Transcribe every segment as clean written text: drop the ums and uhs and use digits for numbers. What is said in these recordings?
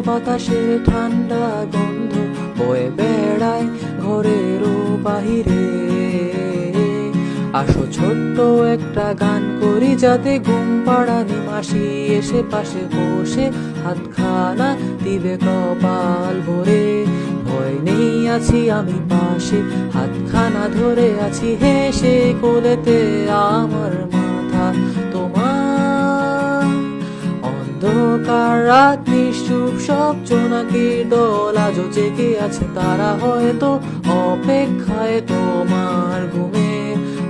বাতাসে ঠান্ডা গন্ধ বয়ে বেড়ায় ঘরেরও বাহিরে। আসো ছোট্ট একটা গান করি, যাতে ঘুম পাড়ানি মাসি এসে পাশে বসে হাতখানা দিবে কপাল ভরে। ভয় নেই, আছি আমি পাশে, হাতখানা ধরে আছি হেসে কোলেতে আমার মাথা তোমার। অন্ধকার রাত নিশ্চুপ, সব জোনাকির দল আজও জেগে আছে, তারা হয়তো অপেক্ষায় তোমার ঘুমে।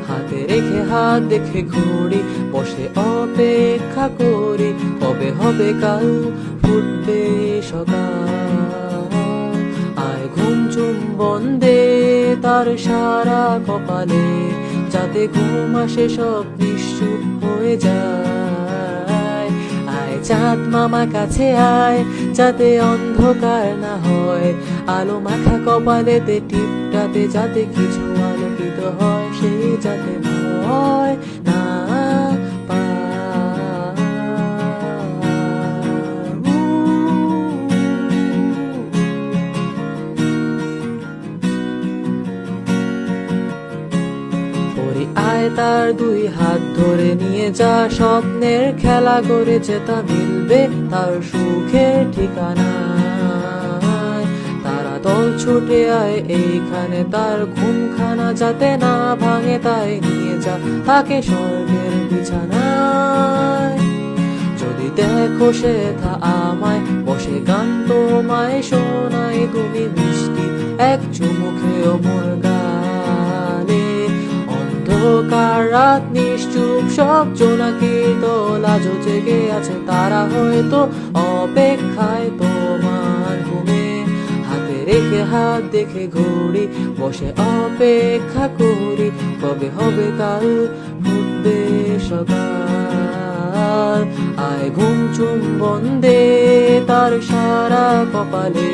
হাতে রেখে হাত দেখে ঘুরি, বসে অপেক্ষা করি, কবে হবে কাল, ফুটবে সকাল। আয় ঘুম চুম্বন দে তার সারা কপালে, যাতে ঘুম আসে সব নিশ্চুপ হয়ে যায়। আয় চাঁদ মামা কাছে আয়, যাতে অন্ধকার না হয়, আলো মাখা কপালেতে টিপটাতে যাতে কিছু আলোকিত হয়, সে যাতে ভয় না আয় তার দুই হাত ধরে নিয়ে যা, স্বপ্নের খেলা করেছে তা মিলবে তার সুখের ঠিকানায়। তারা দল ছুটে আয় এইখানে, তার ঘুমখানা যাতে না ভাঙে, তাই নিয়ে যা তাকে স্বর্গের বিছানায়। যদি দেখো সে থা আমায়, বসে গান তোমায় শোনাই, তুমি মিষ্টি এক চুমুখেও মোর গালে। অন্ধকার রাত নিশ্চুপ, সব জোনাকির দল আজও জেগে আছে, তারা হয়তো অপেক্ষায় তোমার ঘুমে। হাতে রেখে হাত দেখে ঘুরি, বসে অপেক্ষা করি, কবে হবে কাল, ফুটবে সকাল। আয় ঘুম চুম্বন দে তার সারা কপালে,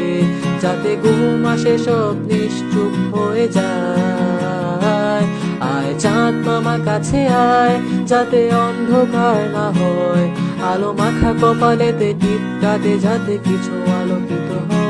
যাতে ঘুম আসে সব নিশ্চুপ হয়ে যায়। আয় চাঁদ মামা কাছে আয়, যাতে অন্ধকার না হয়, আলো মাখা কপালেতে টিপটাতে যাতে কিছু আলোকিত হয়।